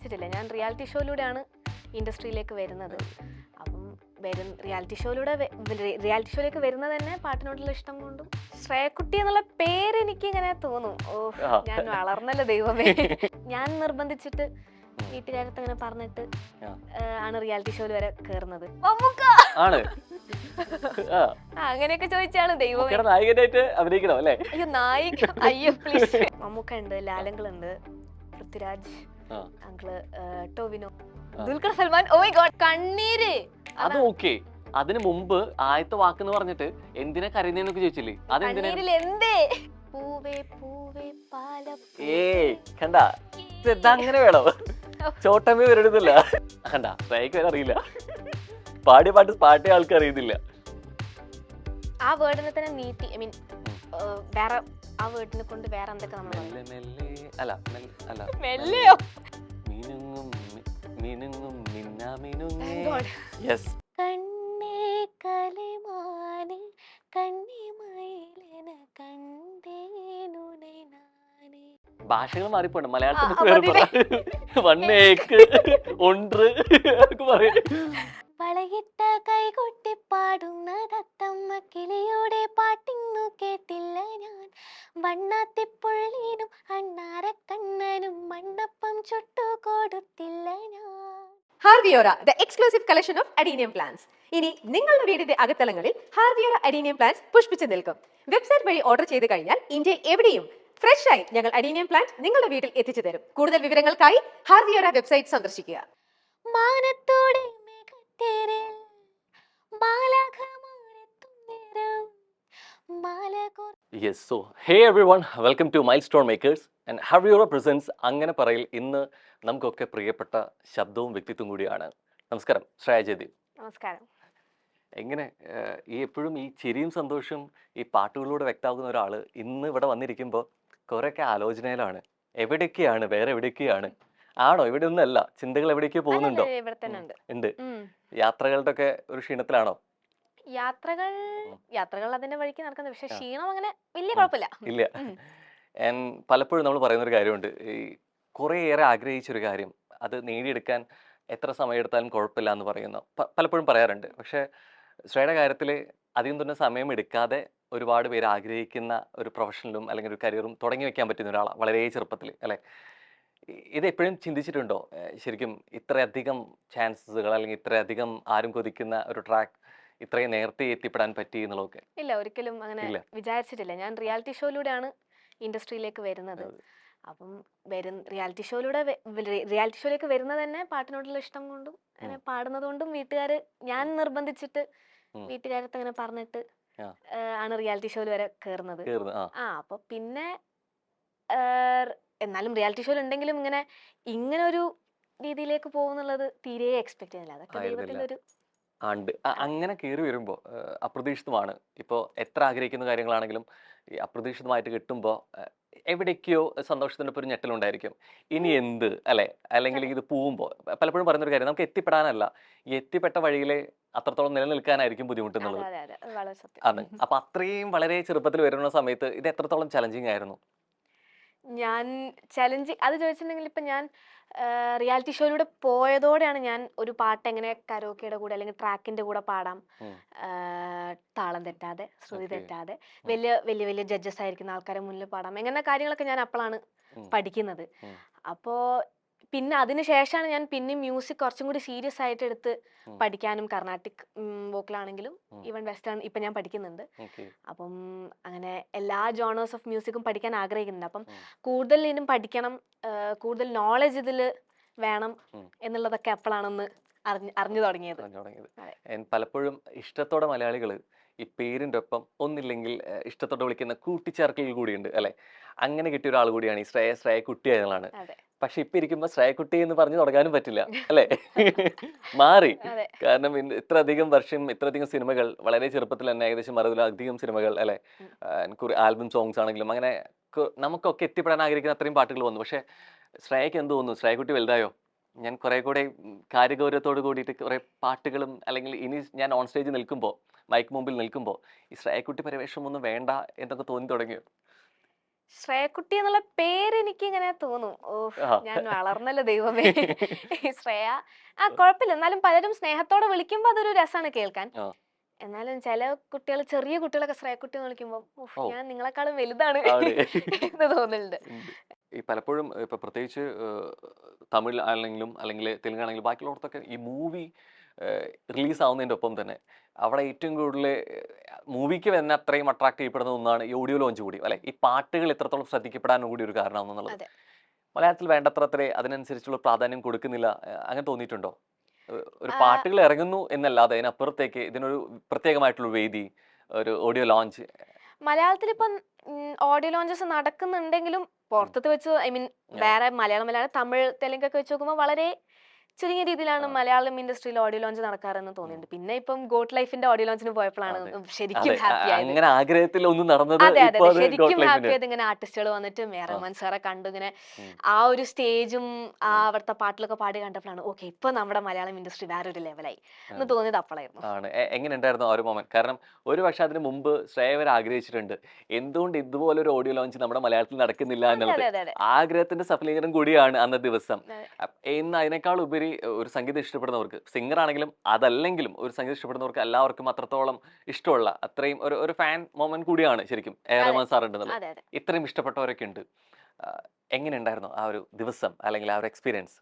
വിചാരിച്ചിട്ടില്ല. ഞാൻ റിയാലിറ്റി ഷോയിലൂടെയാണ് ഇൻഡസ്ട്രിയിലേക്ക് വരുന്നത്. അപ്പം റിയാലിറ്റി ഷോയിലേക്ക് വരുന്നത് തന്നെ പാട്ടിനോടുള്ള ഇഷ്ടം കൊണ്ടും. ശ്രേയക്കുട്ടി എന്നുള്ള പേര് എനിക്ക് ഇങ്ങനെ തോന്നും. ഞാൻ വളർന്നല്ലോ ദൈവമേ. ഞാൻ നിർബന്ധിച്ചിട്ട് വീട്ടുകാരത്ത് അങ്ങനെ പറഞ്ഞിട്ട് ആണ് റിയാലിറ്റി ഷോയിൽ വരെ കേറുന്നത്. അങ്ങനെയൊക്കെ ചോദിച്ചാണ് ദൈവമേ. അയ്യോ നായിക, അയ്യോ പ്ലീസ്. മമ്മൂക്ക ഉണ്ട്, ലാലങ്ങളുണ്ട്, Prithviraj uncle, Tovino, Dulquer Salmaan. Oh my god, കണ്ണീര്. അത് ഓക്കേ. അതിന് മുമ്പ് ആയത്തെ വാക്കെന്ന് പറഞ്ഞിട്ട് എന്തിനാ കരയുന്നേന്നൊക്കെ ചോദിച്ചില്ലേ? എന്തേ പൂവേ പൂവേ പാല. കണ്ടാ, അങ്ങനെ വേണോ? ചോട്ടമ്മ വരരുന്നില്ല. കണ്ടാ, ശ്രേയക്ക് വരെ അറിയില്ല. പാടിയ പാട്ടിയ ആൾക്ക് അറിയുന്നില്ല. ആ വേർഡിനെ തന്നെ നീട്ടി, ഐ മീൻ വേറെ ആ വേർഡിനെ കൊണ്ട് വേറെ എന്തൊക്കെ നമ്മൾ മെല്ലയോ മിനുങ്ങും മിന്നാ മിനുങ്ങേ. കണ്ണേ കലമാനെ കണ്ണേ മയിലെന കണ്ടേനുനെ നാനേ. ഭാഷകൾ മാറിപ്പോണ്ട്. മലയാളത്തിൽ വണ്ണേക്ക് ഒன்று പറയും. വളയിട്ട കൈകൊട്ടി പാടുന്ന തത്തമ്മ കിളിയുടെ പാട്ടിന്നു കേട്ടില്ല ഞാൻ. വണ്ണാത്തിപ്പുള്ളിനും അണ്ണാരക്കണ്ണനും മണ്ണപ്പം ചുട്ടു കൊടുത്തില്ല ഞാൻ. ഹാർവിയോറ, the exclusive collection of adenium plants. ഇനി നിങ്ങളുടെ വീടിന്റെ അകത്തളങ്ങളിൽ ഹാർവിയോറ അഡീനിയം പ്ലാന്റ്സ് പുഷ്പിച്ചു നിൽക്കും. വെബ്സൈറ്റ് വഴി ഓർഡർ ചെയ്ത് കഴിഞ്ഞാൽ ഇന്ത്യ എവിടെയും ഫ്രഷ് ആയി ഞങ്ങൾ അഡീനിയം പ്ലാന്റ് നിങ്ങളുടെ വീട്ടിൽ എത്തിച്ചു തരും. കൂടുതൽ വിവരങ്ങൾക്കായി ഹാർവിയോറ വെബ്സൈറ്റ് സന്ദർശിക്കുക. മാനത്തോടെ Yes, so hey everyone, welcome to Milestone Makers and Harviora presents അങ്ങനെ പറയിൽ. ഇന്ന് നമുക്കൊക്കെ പ്രിയപ്പെട്ട ശബ്ദവും വ്യക്തിത്വം കൂടിയാണ്. നമസ്കാരം ശ്രേയ ജയദീപ്. നമസ്കാരം. എങ്ങനെ ഈ എപ്പോഴും ഈ ചിരിയും സന്തോഷവും ഈ പാട്ടുകളിലൂടെ വ്യക്തമാകുന്ന ഒരാള് ഇന്ന് ഇവിടെ വന്നിരിക്കുമ്പോൾ കുറെയൊക്കെ ആലോചനയിലാണ്. എവിടേക്കാണ്, വേറെ എവിടേക്കാണ് ആണോ? ഇവിടെ ഒന്നും അല്ല, ചിന്തകൾ എവിടേക്കോ പോകുന്നുണ്ടോ? ഉണ്ട്. യാത്രകളുടെ ഒക്കെ ഒരു ക്ഷീണത്തിലാണോ? യാത്രകൾ അതിന്റെ വഴിക്ക് നടക്കുന്നത്. പക്ഷെ ക്ഷീണം അങ്ങനെ വലിയ കുഴപ്പമില്ല. ഇല്ല. പലപ്പോഴും നമ്മൾ പറയുന്ന ഒരു കാര്യമുണ്ട്, ഈ കുറേയേറെ ആഗ്രഹിച്ചൊരു കാര്യം അത് നേടിയെടുക്കാൻ എത്ര സമയം എടുത്താലും കുഴപ്പമില്ല എന്ന് പറയുന്നു പലപ്പോഴും പറയാറുണ്ട്. പക്ഷെ ശ്രേയുടെ കാര്യത്തിൽ അധികം തന്നെ സമയം എടുക്കാതെ ഒരുപാട് പേര് ആഗ്രഹിക്കുന്ന ഒരു പ്രൊഫഷനിലും അല്ലെങ്കിൽ ഒരു കരിയറും തുടങ്ങി വെക്കാൻ പറ്റുന്ന ഒരാളാണ് വളരെ ചെറുപ്പത്തിൽ, അല്ലേ? ഇത് എപ്പോഴും ചിന്തിച്ചിട്ടുണ്ടോ ശരിക്കും ഇത്രയധികം ചാൻസസുകൾ അല്ലെങ്കിൽ ഇത്രയധികം ആരും കൊതിക്കുന്ന ഒരു ട്രാക്ക് ഇത്രയും നേരത്തെ എത്തിപ്പെടാൻ പറ്റി എന്നുള്ളതൊക്കെ? ഇല്ല, ഒരിക്കലും അങ്ങനെ വിചാരിച്ചിട്ടില്ല. ഞാൻ റിയാലിറ്റി ഷോയിലൂടെയാണ് ഇൻഡസ്ട്രിയിലേക്ക് വരുന്നത്. അപ്പം റിയാലിറ്റി ഷോയിലേക്ക് വരുന്നത് തന്നെ പാട്ടിനോടുള്ള ഇഷ്ടം കൊണ്ടും അങ്ങനെ പാടുന്നത് കൊണ്ടും ഞാൻ നിർബന്ധിച്ചിട്ട് വീട്ടുകാരത്ത് അങ്ങനെ പറഞ്ഞിട്ട് ആണ് റിയാലിറ്റി ഷോയിൽ വരെ കേറുന്നത്. അപ്പൊ പിന്നെ എന്നാലും റിയാലിറ്റി ഷോയിൽ ഉണ്ടെങ്കിലും ഇങ്ങനെ ഒരു രീതിയിലേക്ക് പോകുന്നുള്ളത് തീരെ എക്സ്പെക്ട് ചെയ്യുന്നില്ല. അതൊക്കെ ദൈവത്തിന്റെ ഒരു അങ്ങനെ കയറി വരുമ്പോൾ അപ്രതീക്ഷിതമാണ്. ഇപ്പോൾ എത്ര ആഗ്രഹിക്കുന്ന കാര്യങ്ങളാണെങ്കിലും ഈ അപ്രതീക്ഷിതമായിട്ട് കിട്ടുമ്പോൾ എവിടേക്കോ സന്തോഷത്തിൻ്റെ ഒരു ഞെട്ടലുണ്ടായിരിക്കും. ഇനി എന്ത്, അല്ലെ? അല്ലെങ്കിൽ ഇത് പോകുമ്പോൾ പലപ്പോഴും പറയുന്നൊരു കാര്യം, നമുക്ക് എത്തിപ്പെടാനല്ല, ഈ എത്തിപ്പെട്ട വഴിയിൽ അത്രത്തോളം നിലനിൽക്കാനായിരിക്കും ബുദ്ധിമുട്ടുന്നുള്ളത്. ആണ്. അപ്പൊ അത്രയും വളരെ ചെറുപ്പത്തിൽ വരുന്ന സമയത്ത് ഇത് എത്രത്തോളം ചലഞ്ചിങ് ആയിരുന്നു? ഞാൻ അത് ചോദിച്ചിട്ടുണ്ടെങ്കിൽ ഇപ്പൊ ഞാൻ റിയാലിറ്റി ഷോയിലൂടെ പോയതോടെയാണ് ഞാൻ ഒരു പാട്ട് എങ്ങനെ കരോക്കയുടെ കൂടെ അല്ലെങ്കിൽ ട്രാക്കിന്റെ കൂടെ പാടാം, താളം തെറ്റാതെ, ശ്രുതി തെറ്റാതെ, വലിയ വലിയ വലിയ ജഡ്ജസ് ആയിരിക്കുന്ന ആൾക്കാരെ മുന്നിൽ പാടാം, എങ്ങനെ കാര്യങ്ങളൊക്കെ ഞാൻ അപ്പോഴാണ് പഠിക്കുന്നത്. അപ്പോ പിന്നെ അതിനുശേഷമാണ് ഞാൻ പിന്നെ മ്യൂസിക് കുറച്ചും കൂടി സീരിയസ് ആയിട്ട് എടുത്ത് പഠിക്കാനും, കർണാട്ടിക് വോക്കലാണെങ്കിലും ഈവൻ വെസ്റ്റേൺ ഇപ്പൊ ഞാൻ പഠിക്കുന്നുണ്ട്. അപ്പം അങ്ങനെ എല്ലാ ജോണേഴ്സ് ഓഫ് മ്യൂസിക്കും പഠിക്കാൻ ആഗ്രഹിക്കുന്നുണ്ട്. അപ്പം കൂടുതൽ ഇനിയും പഠിക്കണം, കൂടുതൽ നോളജ് ഇതിൽ വേണം എന്നുള്ളതൊക്കെ അപ്പോഴാണെന്ന് അറിഞ്ഞു തുടങ്ങിയത്. പലപ്പോഴും ഇഷ്ടത്തോടെ മലയാളികൾ ഈ പേരിൻ്റെ ഒപ്പം ഒന്നില്ലെങ്കിൽ ഇഷ്ടത്തോടെ വിളിക്കുന്ന കൂട്ടിച്ചേർക്കൽ കൂടിയുണ്ട്, അല്ലെ? അങ്ങനെ കിട്ടിയ ഒരാൾ കൂടിയാണ് ഈ ശ്രേയ കുട്ടി എന്നതാണ്. പക്ഷെ ഇപ്പൊ ഇരിക്കുമ്പോ ശ്രേയക്കുട്ടി എന്ന് പറഞ്ഞു തുടങ്ങാനും പറ്റില്ല, അല്ലെ? മാറി. കാരണം ഇത്രയധികം വർഷം, ഇത്രയധികം സിനിമകൾ, വളരെ ചെറുപ്പത്തിൽ തന്നെ ഏകദേശം 60-ലധികം സിനിമകൾ, അല്ലെ? ആൽബം സോങ്സ് ആണെങ്കിലും അങ്ങനെ നമുക്കൊക്കെ എത്തിപ്പെടാൻ ആഗ്രഹിക്കുന്ന അത്രയും പാട്ടുകൾ വന്നു. പക്ഷെ ശ്രേയക്ക് എന്ത് തോന്നുന്നു? ശ്രേയക്കുട്ടി വലുതായോ? ഞാൻ കുറെ കൂടെ കാര്യഗൗരവത്തോട് കൂടിയിട്ട് കുറെ പാട്ടുകളും, അല്ലെങ്കിൽ ഇനി ഞാൻ ഓൺ സ്റ്റേജ് നിൽക്കുമ്പോൾ, മൈക്ക് മുമ്പിൽ നിൽക്കുമ്പോൾ ഈ ശ്രേയക്കുട്ടി പരിവേഷം ഒന്നും വേണ്ട എന്നൊക്കെ തോന്നി തുടങ്ങിയോ? ശ്രേയക്കുട്ടി എന്നുള്ള പേര് എനിക്ക് ഇങ്ങനെ തോന്നും. ഓഹ് ആ. ഞാൻ വളർന്നല്ലോ ദൈവമേ. ഈ ശ്രേയ കുഴപ്പമില്ല. എന്നാലും പലരും സ്നേഹത്തോടെ വിളിക്കുമ്പോ അതൊരു രസാണ് കേൾക്കാൻ. ആ. എന്നാലും ചില കുട്ടികൾ, ചെറിയ കുട്ടികളൊക്കെ ശ്രേയക്കുട്ടി എന്ന് വിളിക്കുമ്പോ ഓ. ഞാൻ നിങ്ങളെക്കാളും വലുതാണ് ആണ്. എന്ന് തോന്നുന്നുണ്ട്. ഉണ്ട്. ഈ പലപ്പോഴും ഇപ്പൊ പ്രത്യേകിച്ച് തമിഴ് ആണെങ്കിലും അല്ലെങ്കിൽ തെലുങ്കാണെങ്കിലും ബാക്കിയുള്ളവർക്കൊക്കെ ഈ മൂവി റിലീസ് ആവുന്നതിന്റെ ഒപ്പം തന്നെ അവിടെ ഏറ്റവും കൂടുതൽ മൂവിക്ക് തന്നെ അത്രയും അട്രാക്ട് ചെയ്യപ്പെടുന്ന ഒന്നാണ് ഈ ഓഡിയോ ലോഞ്ച് കൂടി അല്ലെ, ഈ പാട്ടുകൾ എത്രത്തോളം ശ്രദ്ധിക്കപ്പെടാനും കൂടി ഒരു കാരണമാണെന്നുള്ളത്. അതെ. മലയാളത്തിൽ വേണ്ടത്ര അത്ര അതിനനുസരിച്ചുള്ള പ്രാധാന്യം കൊടുക്കുന്നില്ല, അങ്ങനെ തോന്നിയിട്ടുണ്ടോ? ഒരു ആ, പാട്ടുകൾ ഇറങ്ങുന്നു എന്നല്ലാതെ അതിനപ്പുറത്തേക്ക് ഇതിനൊരു പ്രത്യേകമായിട്ടുള്ള വേദി, ഒരു ഓഡിയോ ലോഞ്ച്. മലയാളത്തിൽ ഇപ്പം ഓഡിയോ ലോഞ്ചസ് നടക്കുന്നുണ്ടെങ്കിലും പുറത്തത് വെച്ച് ഐ മീൻ വേറെ മലയാളം, തമിഴ്, തെലുങ്കൊക്കെ വെച്ച് നോക്കുമ്പോൾ വളരെ ചുരുങ്ങിയ രീതിയിലാണ് മലയാളം ഇൻഡസ്ട്രിയിൽ ഓഡിയോ ലോഞ്ച് നടക്കാറെന്ന് തോന്നിയിട്ടുണ്ട്. പിന്നെ ഇപ്പം ഗോട്ട് ലൈഫിന്റെ ഓഡിയോ ലോഞ്ചിന് പോയപ്പോഴാണ് അതെ. ശരിക്കും അതെ, ഹാപ്പി ആയത്. അങ്ങനെ ആഗ്രഹത്തിൽ ഒന്നും നടന്നത് അതെ അതെ ഇപ്പൊ അതെ അത് ശരിക്കും ഗോട്ട് ഹാപ്പി ലൈഫിന്റെ. ആയത് ഇങ്ങനെ ആർട്ടിസ്റ്റുകൾ വന്നിട്ട് റഹ്മാൻ സാറെ കണ്ടു ഇങ്ങനെ ഉം. ആ ഒരു സ്റ്റേജും ആ അവിടുത്തെ പാട്ടിലൊക്കെ പാടി കണ്ടപ്പോഴാണ് ഓക്കെ ഇപ്പൊ നമ്മുടെ മലയാളം ഇൻഡസ്ട്രി വേറൊരു ലെവലായി എന്ന് അതെ. തോന്നിയത് അപ്പോഴായിരുന്നു. ആണ്. എങ്ങനെ ഉണ്ടായിരുന്നു ആ ഒരു മൊമെന്റ്? കാരണം ഒരു പക്ഷെ അതിന് മുമ്പ് ശ്രേയവർ ആഗ്രഹിച്ചിട്ടുണ്ട് എന്തുകൊണ്ട് ഇതുപോലൊരു ഓഡിയോ ലോഞ്ച് നമ്മുടെ മലയാളത്തിൽ നടക്കുന്നില്ല അതെ എന്നുള്ളത്. അതെ അതെ അതെ ആഗ്രഹത്തിന്റെ സഫലീകരണം കൂടിയാണ് അന്ന ദിവസം. അതെ. ഇന്ന് അതിനേക്കാൾ ഉപരി ഒരു സംഗീതം ഇഷ്ടപ്പെടുന്നവർക്ക്, സിംഗർ ആണെങ്കിലും അതല്ലെങ്കിലും ഒരു സംഗീതം ഇഷ്ടപ്പെടുന്നവർക്ക് എല്ലാവർക്കും അത്രത്തോളം ഇഷ്ടമുള്ള അത്രയും ഒരു ഒരു ഫാൻ മൊമെന്റ് കൂടിയാണ് ശരിക്കും എ ആർ അതെ റഹ്മാൻ സാർ ഉണ്ടെന്നുള്ളത്. അതെ അതെ ഇത്രയും ഇഷ്ടപ്പെട്ടവരൊക്കെ ഉണ്ട്. എങ്ങനെ ഉണ്ടായിരുന്നു ആ ഒരു ദിവസം അല്ലെങ്കിൽ ആ ഒരു എക്സ്പീരിയൻസ്?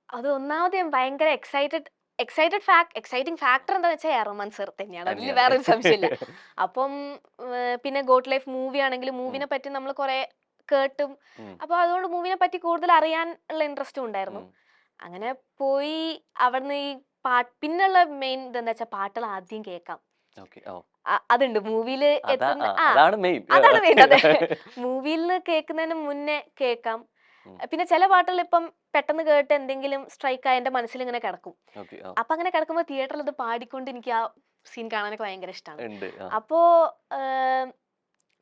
അത് ഒന്നാമത് ഞാൻ ഭയങ്കര എക്സൈറ്റിംഗ് ഫാക്ടർ എന്താ വെച്ചാൽ റഹ്മാൻ സർ തന്നെയാണ്, അതിൽ തന്നെയാണ്. വേറൊരു സംശയമില്ല. അപ്പം പിന്നെ ഗോട്ട് ലൈഫ് മൂവി ആണെങ്കിലും മൂവിനെ പറ്റി നമ്മൾ കുറെ കേട്ടും ഉം. അപ്പൊ അതുകൊണ്ട് മൂവിനെ പറ്റി കൂടുതൽ അറിയാൻ ഉള്ള ഇൻട്രസ്റ്റും ഉണ്ടായിരുന്നു. ഉം. അങ്ങനെ പോയി അവിടുന്ന് ഈ പിന്നുള്ള മെയിൻ ഇതെന്താ വെച്ചാൽ പാട്ടുകൾ ആദ്യം കേൾക്കാം. ഓക്കെ. ഓ, അതുണ്ട് മൂവിയില് എത്തുന്ന അതാണ് മെയിൻ. അതാണ് മെയിൻ. അതെ, മൂവിയിൽ നിന്ന് കേൾക്കുന്നതിന് മുന്നേ കേൾക്കാം. പിന്നെ ചില പാട്ടുകൾ ഇപ്പം പെട്ടെന്ന് കേട്ട് എന്തെങ്കിലും സ്ട്രൈക്ക് ആയ എന്റെ മനസ്സിൽ ഇങ്ങനെ കിടക്കും. ഓക്കെ. ഓ, അപ്പൊ അങ്ങനെ കിടക്കുമ്പോൾ തിയേറ്ററിൽ അത് പാടിക്കൊണ്ട് എനിക്ക് ആ സീൻ കാണാനൊക്കെ ഭയങ്കര ഇഷ്ടമാണ്. ഉണ്ട്. ആ. അപ്പോ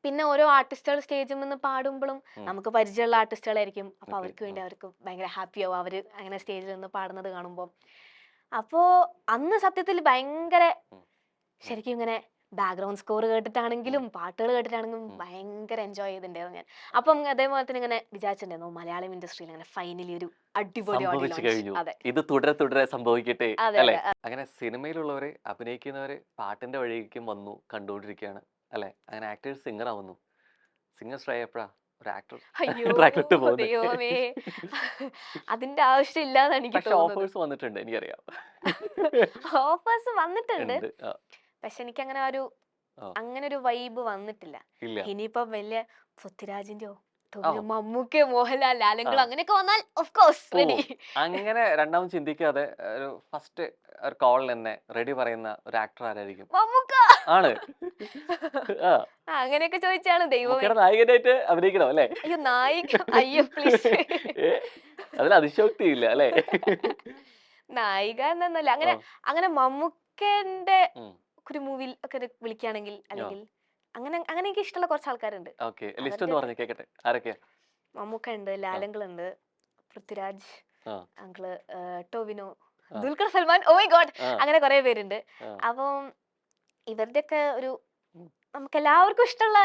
പിന്നെ ഓരോ ആർട്ടിസ്റ്റുകൾ സ്റ്റേജിൽ നിന്ന് പാടുമ്പോഴും നമുക്ക് പരിചയമുള്ള ആർട്ടിസ്റ്റുകളായിരിക്കും. അപ്പൊ ഓക്കെ. അവർക്ക് വേണ്ടി അവർക്ക് ഭയങ്കര ഹാപ്പി ആവും അവര് അങ്ങനെ സ്റ്റേജിൽ നിന്ന് പാടുന്നത് കാണുമ്പോൾ. അപ്പോ അന്ന് സത്യത്തിൽ ഭയങ്കര ശരിക്കും ഇങ്ങനെ ബാക്ക്ഗ്രൗണ്ട് സ്കോർ കേട്ടിട്ടാണെങ്കിലും പാട്ടുകൾ കേട്ടിട്ടാണെങ്കിലും ഭയങ്കര എൻജോയ് ചെയ്തിട്ടുണ്ടായിരുന്നു ഞാൻ. അപ്പം അതേപോലെ തന്നെ ഇങ്ങനെ വിചാരിച്ചിട്ടുണ്ടായിരുന്നു മലയാളം ഇൻഡസ്ട്രിയിൽ അങ്ങനെ ഫൈനലി ഒരു അടിപൊളി ഓഡിയോ സംഭവിച്ചു ലോഞ്ച്. കഴിഞ്ഞു. അതെ ഇത് തുടരെ തുടരെ സംഭവിക്കട്ടെ അതെ അല്ലെ? അതെ അങ്ങനെ സിനിമയിലുള്ളവര് അഭിനയിക്കുന്നവര് പാട്ടിന്റെ വഴിക്കും വന്നു കണ്ടുകൊണ്ടിരിക്കുകയാണ് അല്ലെ? അങ്ങനെ ആക്ടേഴ്സ് സിംഗർ ആവുന്നു. സിംഗർ ശ്രേയ എപ്പോഴാ ഒരു ആക്ടർ അയ്യോ ട്രാക്കിലോട്ട് പോകുന്നത്? ദൈവമേ, അതിന്റെ ആവശ്യമില്ല എന്നാണ് എനിക്ക് പക്ഷെ തോന്നുന്നത്. ഓഫേഴ്സ് വന്നിട്ടുണ്ട്, എനിക്കറിയാം. ഓഫേഴ്സ് വന്നിട്ടുണ്ട്, ഉണ്ട്. ആ. പക്ഷെ എനിക്ക് അങ്ങനെ ഒരു ആ. അങ്ങനെ ഒരു വൈബ് വന്നിട്ടില്ല. ഇല്ല. ഇനിയിപ്പോ വലിയ പൃഥ്വിരാജിന്റെയോ ആ. മമ്മൂക്കയോ മോഹൻലാൽ ലാലെങ്കിലോ ആ. അങ്ങനെയൊക്കെ വന്നാൽ ഓഫ് കോഴ്സ് ഓ, റെഡി. അങ്ങനെ രണ്ടാമത് ചിന്തിക്കാതെ ഒരു ഫസ്റ്റ് ഒരു കോളിൽ തന്നെ റെഡി പറയുന്ന ഒരു ആക്ടർ ആരായിരിക്കും? മമ്മൂക്ക ആണ്. ആ. അങ്ങനെയൊക്കെ ചോദിച്ചാണ് ദൈവമേ. മമ്മൂക്കയുടെ നായകനായിട്ട് അഭിനയിക്കണം അല്ലേ? അയ്യോ നായിക, അയ്യോ പ്ലീസ്. ഏ, അതിൽ അതിശോക്തിയില്ല അല്ലേ? നായിക എന്നല്ല, അങ്ങനെ ആ. അങ്ങനെ മമ്മൂക്കന്റെ ഉം. ഒരു മൂവിയിൽ ഒക്കെ വിളിക്കുകയാണെങ്കിൽ അല്ലെങ്കിൽ അങ്ങനെ അങ്ങനെ എനിക്ക് ഇഷ്ടമുള്ള കുറച്ച് ആൾക്കാരുണ്ട്. ഓക്കെ, ലിസ്റ്റ് ഒന്ന് പറഞ്ഞു കേക്കട്ടെ, ആരൊക്കെയാ? മമ്മൂക്ക ഉണ്ട്, ലാലങ്കിൾ ഉണ്ട്, പൃഥ്വിരാജ് ആ. അങ്കിള്, ടോവിനോ, ആ. Dulquer Salmaan, oh my god, ആ. അങ്ങനെ കുറെ പേരുണ്ട്. ആ. അപ്പം ഇവരുടെ ഒക്കെ ഒരു നമുക്ക് എല്ലാവർക്കും ഇഷ്ടമുള്ള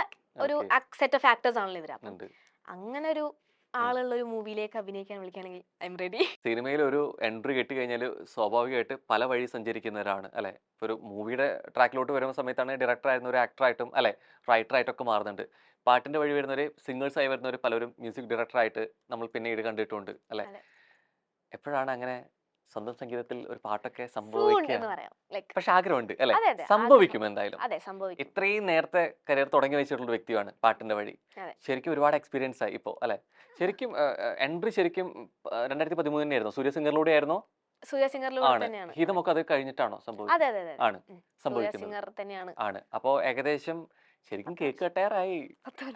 ഒരു ഓക്കെ. സെറ്റ് ഓഫ് ആക്ടേഴ്സ് ആണല്ലോ ഇവര്. അപ്പം ഉണ്ട്. അങ്ങനെ ഒരു ആളുള്ള ഒരു മൂവിയിലേക്ക് അഭിനയിക്കാൻ വിളിക്കുകയാണെങ്കിൽ ഐ എം റെഡി. സിനിമയിൽ ഒരു എൻട്രി കിട്ടി കഴിഞ്ഞാൽ സ്വാഭാവികമായിട്ട് പല വഴി സഞ്ചരിക്കുന്നവരാണ് അല്ലെ? ഇപ്പൊ ഒരു മൂവിയുടെ ട്രാക്കിലോട്ട് വരുന്ന സമയത്താണ് ഡയറക്ടർ ആയിരുന്ന ഒരു ആക്ടറായിട്ടും അല്ലെ റൈറ്റർ ആയിട്ടൊക്കെ മാറുന്നുണ്ട്. പാട്ടിന്റെ വഴി വരുന്നവര് സിംഗേഴ്സ് ആയി വരുന്നവർ പലരും മ്യൂസിക് ഡയറക്ടർ ആയിട്ട് നമ്മൾ പിന്നീട് കണ്ടിട്ടുണ്ട് അല്ലെ? അതെ. എപ്പോഴാണ് അങ്ങനെ സ്വന്തം സംഗീതത്തിൽ ഒരു പാട്ടൊക്കെ സൂൺ സംഭവിക്കുക? എന്ന് പറയാം. ലൈക്ക് പക്ഷെ ആഗ്രഹമുണ്ട് അല്ലെ? അതെ അതെ സംഭവിക്കും എന്തായാലും. അതെ സംഭവിക്കും. ഇത്രയും നേരത്തെ കരിയർ തുടങ്ങി വെച്ചിട്ടുള്ള വ്യക്തിയാണ് പാട്ടിന്റെ വഴി. അതെ. ശരിക്കും ഒരുപാട് എക്സ്പീരിയൻസ് ആയി ഇപ്പോ അല്ലെ? ശരിക്കും എൻട്രി ശരിക്കും 2013 തന്നെയായിരുന്നു, സൂര്യ സിംഗറിലൂടെ ആയിരുന്നോ? സൂര്യ സിംഗറിലൂടെ ആണ്. തന്നെയാണ്. ഹിതമൊക്കെ അത് കഴിഞ്ഞിട്ടാണോ സംഭവിച്ചത്? അതെ അതെ അതെ ആണ് സൂര്യ സംഭവിക്കുന്നത്. സിംഗർ തന്നെയാണ്. ആണ്. അപ്പോ ഏകദേശം ശരിക്കും 10 കേക്ക് കെട്ടാറായി. 10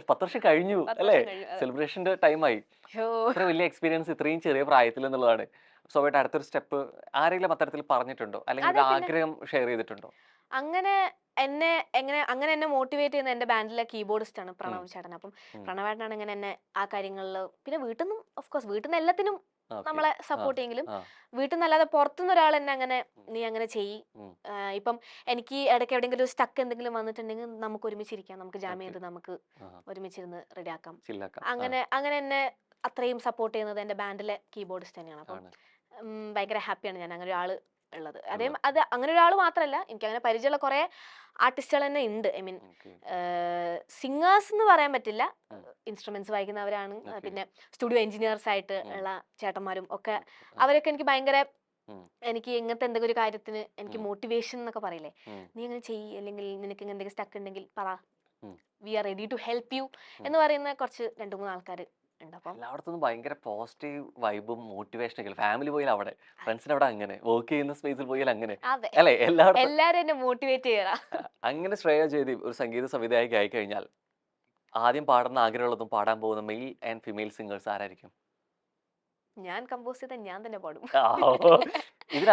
10 വർഷം കഴിഞ്ഞു 10 അല്ലേ? വർഷം കഴിഞ്ഞു. അതെ. സെലിബ്രേഷന്റെ ടൈമായി. അയ്യോ. ഇത്ര വലിയ എക്സ്പീരിയൻസ് ഇത്രയും ചെറിയ പ്രായത്തിൽ എന്നുള്ളതാണ്. സ്വാഭാവികമായിട്ട് അടുത്തൊരു സ്റ്റെപ്പ് ആരെങ്കിലും അത്തരത്തിൽ പറഞ്ഞിട്ടുണ്ടോ അല്ലെങ്കിൽ അതെ ഒരു പിന്നെ ആഗ്രഹം ഷെയർ ചെയ്തിട്ടുണ്ടോ? അങ്ങനെ എന്നെ മോട്ടിവേറ്റ് ചെയ്യുന്ന എന്റെ ബാൻഡിലെ കീബോർഡിസ്റ്റ് ആണ് ഉം. പ്രണവ് ചേട്ടൻ. അപ്പം ഉം. പ്രണവേട്ടനാണ് ഇങ്ങനെ എന്നെ ആ കാര്യങ്ങളിൽ, പിന്നെ വീട്ടിൽ നിന്നും ഓഫ് കോഴ്സ് വീട്ടിൽ നിന്ന് എല്ലാത്തിനും നമ്മളെ സപ്പോർട്ട് ചെയ്യെങ്കിലും വീട്ടിൽ നിന്നല്ലാതെ പുറത്തുനിന്ന് ഒരാൾ എന്നെ അങ്ങനെ നീ അങ്ങനെ ചെയ്യ്, ഇപ്പം എനിക്ക് ഇടയ്ക്ക് എവിടെയെങ്കിലും സ്റ്റക്ക് എന്തെങ്കിലും വന്നിട്ടുണ്ടെങ്കിൽ നമുക്ക് ഒരുമിച്ചിരിക്കാം, നമുക്ക് ജാമ്യം ചെയ്ത് നമുക്ക് ഒരുമിച്ചിരുന്ന് റെഡിയാക്കാം. അങ്ങനെ അങ്ങനെ എന്നെ അത്രയും സപ്പോർട്ട് ചെയ്യുന്നത് എൻ്റെ ബാൻഡിലെ കീബോർഡിസ്റ്റ് തന്നെയാണ്. അപ്പം ഭയങ്കര ഹാപ്പിയാണ് ഞാൻ അങ്ങനെ ഒരാൾ ഉള്ളത്. അത് അങ്ങനെ ഒരാൾ മാത്രമല്ല, എനിക്ക് അങ്ങനെ പരിചയമുള്ള കുറെ ആർട്ടിസ്റ്റുകൾ തന്നെ ഉണ്ട്. ഐ മീൻ സിംഗേഴ്സ് എന്ന് പറയാൻ പറ്റില്ല, ഇൻസ്ട്രുമെന്റ്സ് വായിക്കുന്നവരാണ്, പിന്നെ സ്റ്റുഡിയോ എഞ്ചിനീയേഴ്സ് ആയിട്ട് ഉള്ള ചേട്ടന്മാരും ഒക്കെ. അവരൊക്കെ എനിക്ക് ഭയങ്കര, എനിക്ക് ഇങ്ങനത്തെ എന്തെങ്കിലും ഒരു കാര്യത്തിന് എനിക്ക് മോട്ടിവേഷൻ എന്നൊക്കെ പറയില്ലേ, നീ അങ്ങനെ ചെയ്യ്, അല്ലെങ്കിൽ നിനക്ക് എന്തെങ്കിലും സ്റ്റക്ക് ഉണ്ടെങ്കിൽ പറ, we are ready to help you എന്ന് പറയുന്ന കുറച്ച് 2-3 ആൾക്കാർ ഉണ്ട്. അപ്പം എല്ലായിടത്തും ഭയങ്കര പോസിറ്റീവ് വൈബും മോട്ടിവേഷനൊക്കെ. ഫാമിലി പോയാൽ അവിടെ, ഫ്രണ്ട്സിന് അവിടെ അങ്ങനെ, വർക്ക് ചെയ്യുന്ന സ്പേസിൽ പോയാൽ അങ്ങനെ, അല്ലെ? എല്ലാരും എന്നെ മോട്ടിവേറ്റ് ചെയ്യാ. അങ്ങനെ ശ്രേയ ജയദീപ് ഒരു സംഗീത സംവിധായക ആയി കഴിഞ്ഞാൽ ആദ്യം പാടുന്ന ആഗ്രഹമുള്ളതും പാടാൻ പോകുന്ന മെയിൽ ആൻഡ് ഫീമെയിൽ സിംഗേഴ്സ് ആരായിരിക്കും? ഞാൻ കമ്പോസ് ചെയ്ത ഞാൻ തന്നെ പാടും.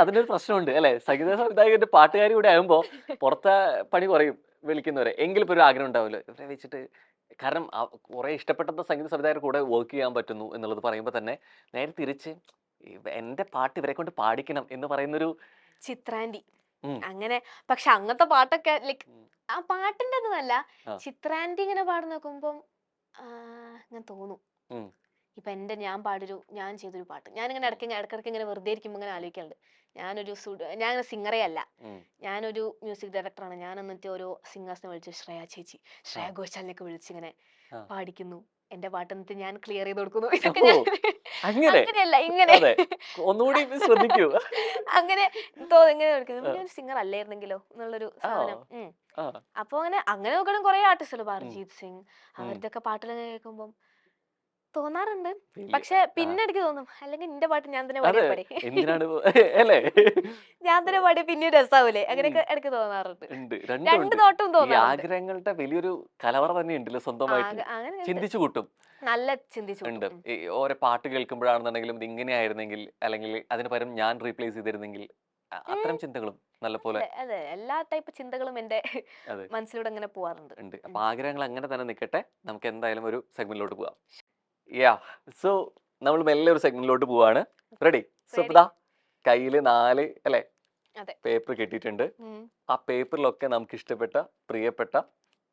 അതിനൊരു പ്രശ്നമുണ്ട് അല്ലെ, സംഗീത സംവിധായകന്റെ പാട്ടുകാരി കൂടെ ആകുമ്പോ പുറത്തെ പണി കുറയും വിളിക്കുന്നവരെ. എങ്കിലും ഇപ്പൊ ഒരു ആഗ്രഹം ഉണ്ടാവില്ല ഇവരെ വെച്ചിട്ട്, കാരണം കുറെ ഇഷ്ടപ്പെട്ട സംഗീത സംവിധായകർ കൂടെ വർക്ക് ചെയ്യാൻ പറ്റുന്നു എന്നുള്ളത് പറയുമ്പോൾ തന്നെ നേരെ തിരിച്ച് എന്റെ പാട്ട് ഇവരെ കൊണ്ട് പാടിക്കണം എന്ന് പറയുന്നൊരു ചിത്രാൻഡി അങ്ങനെ. പക്ഷെ അങ്ങനത്തെ പാട്ടൊക്കെ ലൈക്ക് ആ പാട്ടിന്റെ ഒന്നുമല്ല, ചിത്രാൻഡി ഇങ്ങനെ പാടി നോക്കുമ്പം ഞാൻ തോന്നും, ഇപ്പൊ ഞാൻ ചെയ്തൊരു പാട്ട് ഞാനിങ്ങനെ ഇടയ്ക്കിടയ്ക്ക് ഇങ്ങനെ വെറുതെ ഇരിക്കുമ്പോൾ ഇങ്ങനെ ആലോചിക്കാറുണ്ട്, ഞാൻ സിംഗറേ അല്ല, ഞാനൊരു മ്യൂസിക് ഡയറക്ടറാണ്. ഞാൻ എന്നിട്ട് ഓരോ സിംഗേഴ്സിനെ വിളിച്ച് ശ്രേയ ചേച്ചി, ശ്രേയ ഘോഷാലിനൊക്കെ വിളിച്ച് ഇങ്ങനെ പാടിക്കുന്നു, എന്റെ പാട്ട് എന്നിട്ട് ഞാൻ ക്ലിയർ ചെയ്ത് കൊടുക്കുന്നു. ഇതൊക്കെ അങ്ങനെയല്ല, ഇങ്ങനെ ഒന്നുകൂടി ശ്രദ്ധിക്കൂ, അങ്ങനെ ഇങ്ങനെ സിംഗർ അല്ലായിരുന്നെങ്കിലോ എന്നുള്ളൊരു സാധനം. അപ്പൊ അങ്ങനെ നോക്കണം. കുറെ ആർട്ടിസ്റ്റുകൾ, അർജീത് സിംഗ്, അവരുടെ ഒക്കെ പാട്ടുകൾ കേൾക്കുമ്പോ തോന്നാറുണ്ട്. പക്ഷെ പിന്നെ എനിക്ക് തോന്നും, അല്ലെങ്കിൽ എന്റെ പാട്ട് ഞാൻ തന്നെ പാടി ഞാൻ തന്നെ പാടി പിന്നെ രസാവൂലേ, അങ്ങനെയൊക്കെ ഇടയ്ക്ക് തോന്നാറുണ്ട്. രണ്ട് നോട്ടും തോന്നാറുണ്ട്. ആഗ്രഹങ്ങളുടെ വലിയൊരു കലവറ തന്നെ ഉണ്ടല്ലോ സ്വന്തമായിട്ട്, ചിന്തിച്ചു കൂട്ടും, നല്ല ചിന്തിച്ചുണ്ട്. ഓരോ പാട്ട് കേൾക്കുമ്പോഴാണെന്നുണ്ടെങ്കിലും ഇത് ഇങ്ങനെ ആയിരുന്നെങ്കിൽ, അല്ലെങ്കിൽ അതിന് പകരം ഞാൻ റീപ്ലേസ് ചെയ്തിരുന്നെങ്കിൽ, അത്തരം ചിന്തകളും നല്ലപോലെ. അതെ, എല്ലാ ടൈപ്പ് ചിന്തകളും എന്റെ മനസ്സിലൂടെ അങ്ങനെ പോവാറുണ്ട്. അപ്പൊ ആഗ്രഹങ്ങൾ അങ്ങനെ തന്നെ നിൽക്കട്ടെ. നമുക്ക് എന്തായാലും ഒരു സെഗ്മെന്റിലോട്ട് പോവാം. സോ നമ്മൾ മെല്ലെ ഒരു സെഗ്മെന്റിലോട്ട് പോവാണ്. റെഡി? സുപ്ത കയ്യില് 4 അല്ലെ പേപ്പർ കിട്ടിയിട്ടുണ്ട്. ആ പേപ്പറിലൊക്കെ നമുക്ക് ഇഷ്ടപ്പെട്ട പ്രിയപ്പെട്ട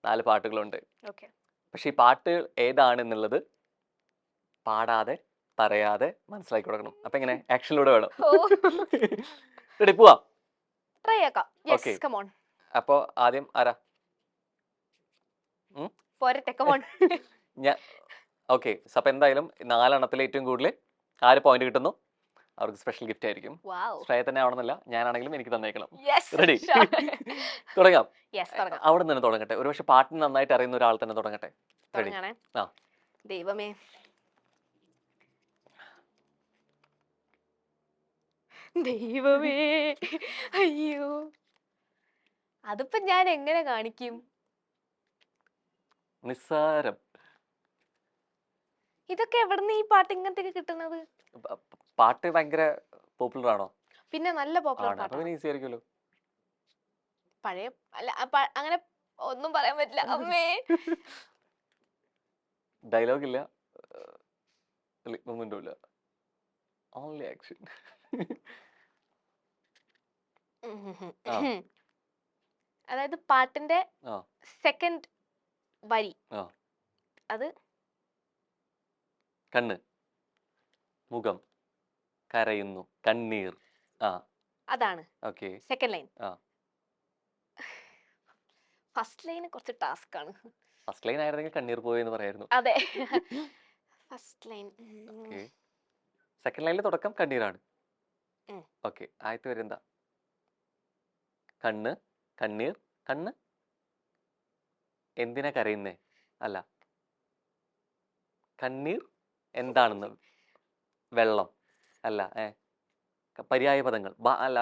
4 പാട്ടുകളുണ്ട്. പക്ഷെ ഈ പാട്ട് ഏതാണെന്നുള്ളത് പാടാതെ പറയാതെ മനസ്സിലാക്കി കൊടുക്കണം. അപ്പൊ എങ്ങനെ ആക്ഷനിലൂടെ വേണം. റെഡി? പോവാം. അപ്പൊ ആദ്യം ആരാ? ഓക്കെ. അപ്പൊ എന്തായാലും 4 എണ്ണത്തിൽ ഏറ്റവും കൂടുതൽ ആര് പോയിന്റ് കിട്ടുന്നു അവർക്ക് സ്പെഷ്യൽ ഗിഫ്റ്റ് ആയിരിക്കും. ശ്രേയ തന്നെ ആവണമെന്നില്ല, ഞാനാണെങ്കിലും എനിക്ക് തന്നേക്കണം. റെഡി? തുടങ്ങാം. അവിടെ നിന്ന് തുടങ്ങട്ടെ. ഒരുപക്ഷെ പാട്ടിന് നന്നായിട്ട് അറിയുന്ന ഒരാൾ തന്നെ തുടങ്ങട്ടെ. റെഡി? ദൈവമേ, ദൈവമേ, അയ്യോ, അതിപ്പോ ഞാൻ എങ്ങനെ കാണിക്കും? നിസ്സാരം. ഇതൊക്കെ എവിടുന്ന് ഈ പാട്ട് ഇങ്ങനത്തെ കിട്ടുന്നത്? പാട്ട് ഭയങ്കര പോപ്പുലർ ആണോ? പിന്നെ നല്ല പോപ്പുലർ പാട്ടാണ്. ഈസി ആയിരിക്കുമല്ലോ. പഴയ അല്ല, അങ്ങനെ ഒന്നും പറയാൻ പറ്റില്ല. അമ്മേ, ഡയലോഗ് ഇല്ല, മൊമെന്റും ഇല്ല, ഓൺലി ആക്ഷൻ. അതായത് പാട്ടിന്റെ സെക്കൻഡ് വരി, അത് കണ്ണ്, മുഖം, കരയുന്നു, കണ്ണീർ, അതാണ് സെക്കൻഡ് ലൈൻ. ഫസ്റ്റ് ലൈൻ കുറച്ച് ടാസ്ക് ആണ്. ഫസ്റ്റ് ലൈൻ ആയിരുന്നെങ്കിൽ കണ്ണീർ പോയെന്ന് പറയായിരുന്നു. അതെ, ഫസ്റ്റ് ലൈൻ. സെക്കൻഡ് ലൈനിലെ തുടക്കം കണ്ണീരാണ്. ഓക്കെ, ആദ്യത്തെ വരെ എന്താ? കണ്ണ്, കണ്ണീർ, കണ്ണ്. എന്തിനാ കരയുന്നേ? അല്ല, കണ്ണീർ എന്താണെന്ന്, വെള്ളം അല്ല, പര്യായ പദങ്ങൾ അല്ല,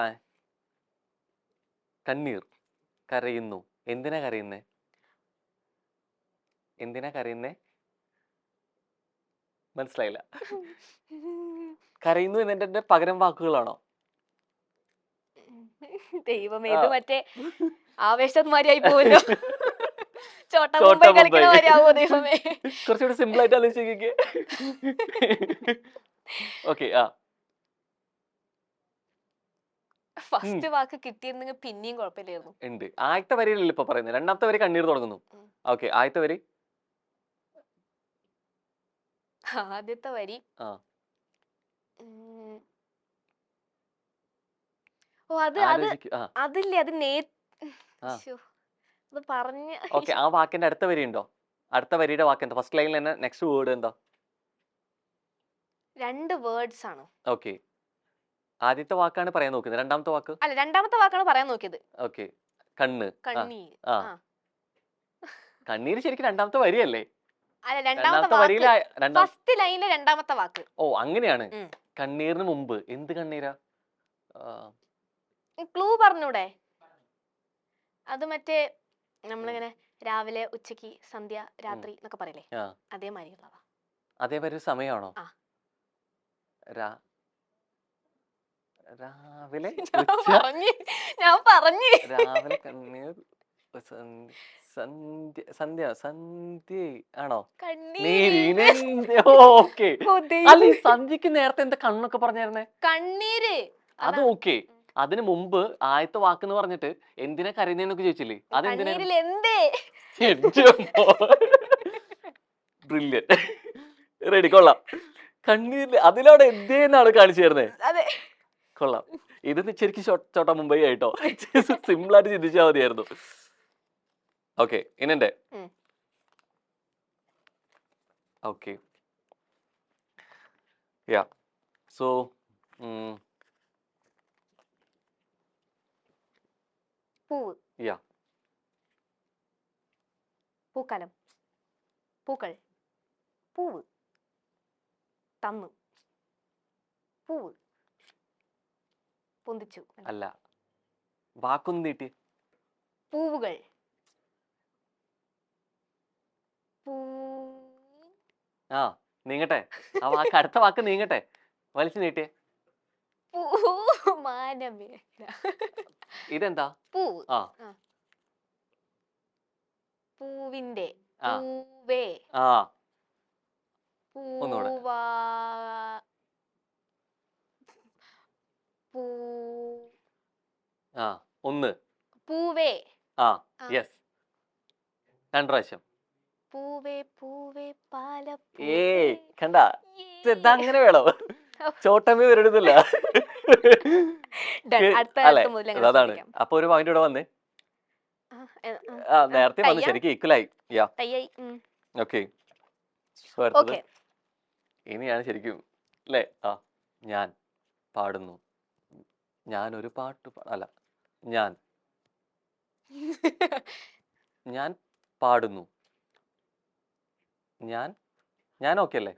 കണ്ണീർ, കരയുന്നു. എന്തിനാ കരയുന്നേ? എന്തിനാ കരയുന്നേ? മനസ്സിലായില്ല. കരയുന്നു എന്നതിന്റെ പകരം വാക്കുകളാണോ? ദൈവമേ, ഇത് മറ്റേ ആവേശന്മാരിയായി പോവല്ലോ. ചോട്ടാ മുംബൈ കളിക്കണ മാതിരി ആവോ? ദൈവമേ, കുറച്ചുകൂടി സിമ്പിൾ ആയിട്ട് ആലോചിക്കേ. ഓക്കെ ആ ഫസ്റ്റ് വാക്ക് കിട്ടിയിരുന്നെങ്കിൽ പിന്നെയും കുഴപ്പമില്ലായിരുന്നു. ഉണ്ട്. ആദ്യത്തെ വരിയിലല്ലേ ഇപ്പൊ പറയുന്നത്, രണ്ടാമത്തെ വരി കണ്ണീർ തുടങ്ങുന്നു. ഉം. ഓക്കെ, ആദ്യത്തെ വരി ആദ്യത്തെ വരി ആ ഉം, ഓ അത് അത് ആലോചിക്ക്. ആ അതില്ലേ അത് ആ ശ്ശോ, അത് പറഞ്ഞ ഓക്കെ, ആ വാക്കിന്റെ അടുത്ത വരി ഉണ്ടോ? അടുത്ത വരിയുടെ വാക്ക് എന്താ? ഫസ്റ്റ് ലൈനിൽ തന്നെ നെക്സ്റ്റ് വേർഡ് എന്താ? 2 വേർഡ്സ് ആണ്. ഓക്കെ, ആദ്യത്തെ വാക്കാണ് പറയാൻ നോക്കുന്നത്. രണ്ടാമത്തെ വാക്ക് അല്ല, രണ്ടാമത്തെ വാക്കാണ് പറയാൻ നോക്കിയത്. ഓക്കെ, കണ്ണ്. ആ കണ്ണീർ. ആ ആ കണ്ണീര് ശരിക്കും രണ്ടാമത്തെ വരിയല്ലേ? അല്ല, രണ്ടാമത്തെ രണ്ടാമത്തെ വാക്ക് വരിയിലെ രണ്ടാം ഫസ്റ്റ് ലൈനിലെ രണ്ടാമത്തെ വാക്ക്. ഓ അങ്ങനെയാണ്. ഉം. കണ്ണീരിന് മുമ്പ് എന്ത് കണ്ണീരാ? ആ, ക്ലൂ പറഞ്ഞൂടെ? അത് മറ്റേ നമ്മളിങ്ങനെ രാവിലെ, ഉച്ചക്ക്, സന്ധ്യ, രാത്രി എന്നൊക്കെ പറയില്ലേ, ആ അതേമാതിരിയുള്ളതാ. അതേമാതിരി ഒരു സമയമാണോ? ആ. രാ- രാവിലെ ഞാൻ ഉച്ച പറഞ്ഞ് ഞാൻ പറഞ്ഞ് രാവിലെ കണ്ണീർ സന്ധ്യ സന്ധ്യ സന്ധ്യ ആണോ? കണ്ണീര്. ഓക്കെ. ഓ അല്ല, ഈ ദൈവമേ. സന്ധ്യക്ക് നേരത്തെ എന്താ കണ്ണൊക്കെ പറഞ്ഞായിരുന്നേ? കണ്ണീര്. അത് ഓക്കെ. അതിന് മുമ്പ് ആദ്യത്തെ വാക്കെന്ന് പറഞ്ഞിട്ട് എന്തിനാ കരയുന്നേന്നൊക്കെ ചോദിച്ചില്ലേ? കണ്ണീരിൽ എന്തേ? ബ്രില്യന്റ്. റെഡി, കൊള്ളാം. കണ്ണീരില് അതിലവിടെ എന്തേന്നാണ് കാണിച്ചു തരുന്നത്. അതെ. കൊള്ളാം. ഇത് ശരിക്കും ചോട്ടാ മുംബൈ ആയിട്ടോ. സിമ്പിൾ ആയിട്ട് ചിന്തിച്ചാൽ മതിയായിരുന്നു. ഓക്കെ, ഇനെന്റെ ഉം. ഓക്കെ യാ സോ പൂവ്. യാ പൂക്കാലം. പൂക്കൾ. പൂവ്. തന്നു. പൂവ്. പൊന്തിച്ചു. അല്ല, വാക്കൊന്നും നീട്ടി. പൂവുകൾ. പൂ ആ നീങ്ങട്ടെ, ആ വാക്ക് അടുത്ത വാക്ക് നീങ്ങട്ടെ, വലിച്ചു നീട്ടിയേ. മാനമേ. ഇതെന്താ? പൂവ്. ആ പൂവിന്റെ. ആ പൂവേ. ആ ഒന്നുകൂടെ. പൂവാ. പൂ ആ ഒന്ന്. പൂവേ. ആ ആ. യെസ്, രണ്ട് പ്രാവശ്യം. പൂവേ പൂവേ ഏയ് കണ്ട, പാലപ്പൂവേ. ഇതങ്ങനെ വേണോ? ചോട്ടമ്മ വരരുതല്ല. Done. അടുത്ത അല്ലെ, അടുത്ത മുതൽ അങ്ങനെ അതാണ്. ശ്രദ്ധിക്കാം. അപ്പൊ ഒരു പോയിന്റ് ഇവിടെ വന്നേ. ആ, നേരത്തെ വന്നു, തയ്യാ? ശരിക്കും ഈക്വലായി. യാ തയ്യായി. ഓക്കെ. ഓക്കെ. ഇനിയാണ് ശരിക്കും അല്ലേ? ആ ഞാൻ പാടുന്നു, ഞാൻ ഒരു പാട്ട് അല്ല, ഞാൻ ഞാൻ പാടുന്നു, ഞാൻ ഓക്കെ അല്ലേ?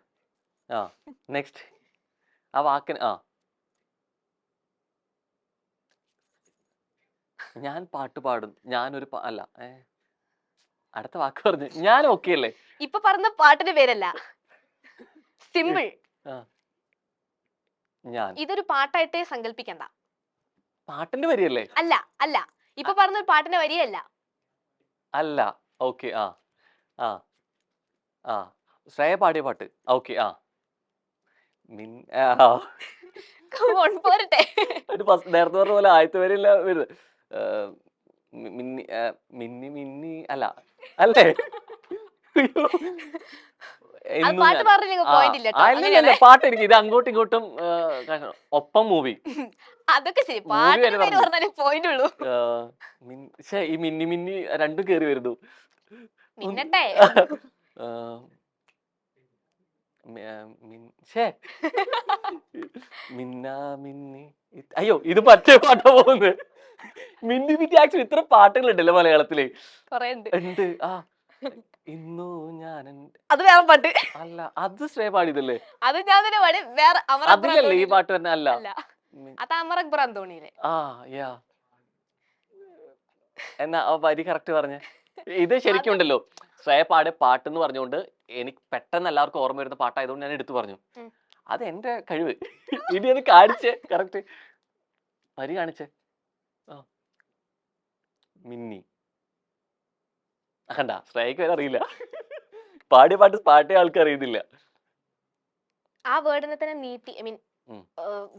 ആ നെക്സ്റ്റ് ആ വാക്കിന് ആ ഞാൻ പാട്ട് പാടും, ഞാനൊരു അല്ല അടുത്ത വാക്ക് പറഞ്ഞു. ഞാൻ ഓക്കെ അല്ലേ? ഇപ്പൊ പറഞ്ഞ പാട്ടിന്റെ പേരല്ല, സിമ്പിൾ. ആ ഞാൻ ഇതൊരു പാട്ടായിട്ടേ സങ്കല്പിക്കണ്ട. പാട്ടിന്റെ വരിയല്ലേ? അല്ല അല്ല, ഇപ്പൊ പറഞ്ഞ ഒരു പാട്ടിന്റെ വരിയല്ല. അല്ല, ഓക്കെ. ആ ആ ആ ശ്രേയ പാടിയ പാട്ട്. ഓക്കെ. ആ Come on, പോരട്ടെ. നേരത്തെ പറഞ്ഞ പോലെ ആദ്യത്തെ വരെയല്ല വരുന്നത്. മിന്നി മിന്നി മിന്നി അല്ല അല്ലേ? അയ്യോ. അത് പാട്ട് പറഞ്ഞില്ലെങ്കിൽ പോയിന്റ് ഇല്ല ട്ടോ. അല്ലല്ല, പാട്ട് എനിക്ക് ഇത് അങ്ങോട്ടും ഇങ്ങോട്ടും ഒപ്പം മൂവി. അതൊക്കെ ശരി, മൂവി പാട്ടിന്റെ വരെ പേര് പറഞ്ഞു. പറഞ്ഞാലേ പോയിന്റ് ഉള്ളൂ. ഈ മിന്നി മിന്നി രണ്ടും കേറി വരുന്നു. മിന്നട്ടെ. ആ, മിന്നാ മിന്നി അയ്യോ, ഇത് മറ്റേ പാട്ടാ പോകുന്നത്. മിന്നി മിന്നി ആക്ച്വലി ഇത്ര പാട്ടുകളുണ്ടല്ലോ മലയാളത്തില്. കൊറേ ഉണ്ട്. ഉണ്ട്. ആ ഇന്നു ഞാൻ അത് വേറെ പാട്ട്. അല്ല, അത് ശ്രേയ പാടിയതല്ലേ? അത് ഞാൻ തന്നെ പാടി. വേറെ അതിലല്ലേ ഈ പാട്ട് തന്നെ? അല്ല, അത് അമർ അക്ബർ അന്തോണിയിലെ. ആ യാ എന്നാ ആ വരി കറക്റ്റ് പറഞ്ഞേ. ഇത് ശരിക്കും ഉണ്ടല്ലോ, ശ്രേയ പാടിയ പാട്ട് എന്ന് പറഞ്ഞുകൊണ്ട് എനിക്ക് പെട്ടെന്ന് എല്ലാവർക്കും ഓർമ്മ വരുന്ന പാട്ടായതുകൊണ്ട് ഞാൻ എടുത്തു പറഞ്ഞു. അത് എന്റെ കഴിവ്. ഇനി അത് കാണിച്ചേ കറക്റ്റ് വരി കാണിച്ചേ. ആ മിന്നി കണ്ട, ശ്രേയക്ക് വരെ അറിയില്ല. പാടിയ പാട്ട് പാട്ടിയ ആൾക്ക് അറിയുന്നില്ല. ആ വേർഡിനെ തന്നെ നീട്ടി, ഐ മീൻ ഉം.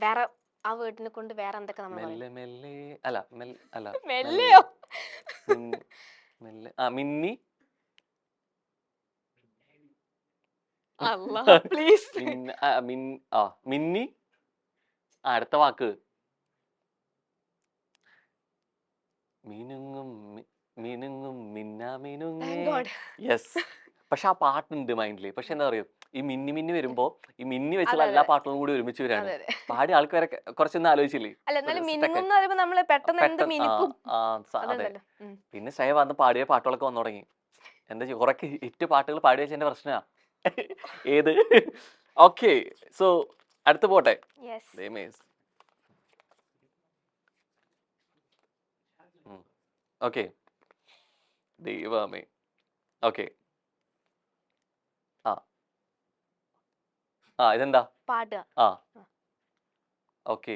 വേറെ ആ വേർഡിനെ കൊണ്ട് വേറെ എന്തൊക്കെ നമ്മൾ പറയും? മെല്ലെ മെല്ലെ അല്ല അല്ല മെല്ലെയോ? മെല്ലെ മിന്നി അല്ലാ പ്ലീസ്. മിന്നി അടുത്ത വാക്ക് മിനുങ്ങും മിനുങ്ങും മിന്നാ താങ്ക് മിനുങ്ങേ. ഗോഡ്. യെസ്. പക്ഷെ ആ പാട്ടുണ്ട് മൈൻഡില്. പക്ഷെ എന്താ പറയുക, ഈ മിന്നി മിന്നി വരുമ്പോ ഈ മിന്നി വെച്ചുള്ള അതെ എല്ലാ അതെ പാട്ടുകളും കൂടി ഒരുമിച്ച് വരാണ്. അതെ അതെ. പാടിയ ആൾക്ക് വരെ കുറച്ചൊന്നും ആലോചിച്ചില്ലേ അല്ല ഒരു എന്നാലും സെറ്റൊക്കെ മിനുങ്ങും എന്ന് പറയുമ്പോ നമ്മള് പെട്ടെന്ന് എന്ത് പെട്ടെന്ന്. മിനുക്കും ആ അതെ. അതുണ്ടല്ലോ. പിന്നെ ശ്രേയ വന്ന് പാടിയ പാട്ടുകളൊക്കെ വന്നു തുടങ്ങി. എന്താ ചെയ്യും, കുറെ ഹിറ്റ് പാട്ടുകൾ പാടി വെച്ചതിന്റെ പ്രശ്നമാ. ഏത്? ഓക്കെ, സോ അടുത്ത് പോട്ടെ. യെസ്. ദൈവമേ. ഓക്കെ, ദൈവമേ. ഓക്കെ. ആ ഇതെന്താ? പാടുക. ആ ഓക്കെ.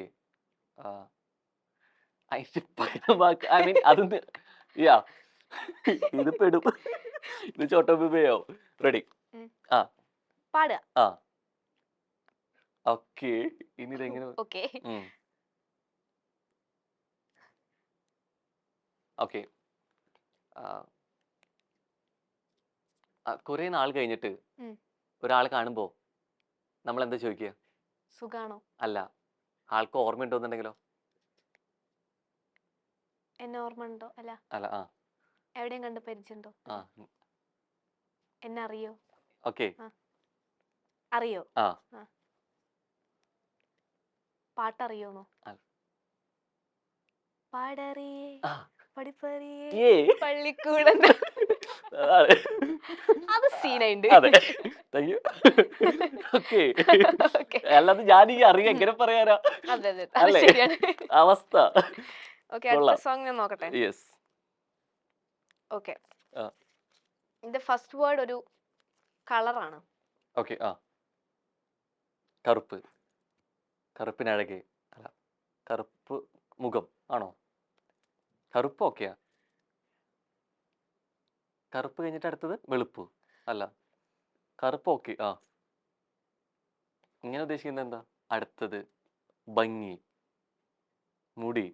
അതിന്റെ പകരം വാക്ക്, ഐ മീൻ അതൊന്ന് യാ ഇത് പെടും. ഇത് ചോട്ടോബിബയോ. റെഡി? ഉം. ആ പാടുക. ആ ഓക്കെ. ഇനി ഇതെങ്ങനെ? ഓക്കെ. ഓക്കെ. കുറെ നാൾ കഴിഞ്ഞിട്ട് ഉം. ഒരാൾ കാണുമ്പോ നമ്മൾ എന്താ ചോദിക്കുക? സുഖാണോ? അല്ല, ആൾക്ക് ഓർമ്മയുണ്ടോന്നുണ്ടെങ്കിലോ? എന്നെ ഓർമ്മ ഉണ്ടോ? അല്ല, അല്ല. എവിടെയും കണ്ട് പരിചയമുണ്ടോ? ആ എന്നെ അറിയോ? ഓക്കെ. അറിയോ? ആ പാട്ടറിയോന്നോ? അല്ല. പാടറിയേ ആ പഠിപ്പറിയേ ഏ പള്ളിക്കൂടം. അതാണ്. അത് സീനുണ്ട്. അതെ, താങ്ക് യു. ഓക്കെ. ഓക്കെ. അല്ലാതെ ഞാൻ ഈ അറിയാം എങ്ങനെ പറയാനാ? അതെ അതെ, അത് അല്ലേ ശരിയാണ്. അവസ്ഥ? ഓക്കെ, അടുത്ത കൊള്ളാം. സോങ് ഞാൻ നോക്കട്ടെ. യെസ്. ഓക്കെ, ഇതിന്റെ ഫസ്റ്റ് വേർഡ് ഒരു കളറാണ്. ഓക്കെ. കറുപ്പ്. കറുപ്പിനഴകെ. അല്ല, കറുപ്പ് മുഖം ആണോ? കറുപ്പ് ഓക്കെയാ. കറുപ്പ് കഴിഞ്ഞിട്ട് അടുത്തത് വെളുപ്പ്. അല്ല, കറുപ്പ് ഓക്കെ. ഇങ്ങനെ ഉദ്ദേശിക്കുന്നത് എന്താ? അടുത്തത് ഭംഗി, മുടി.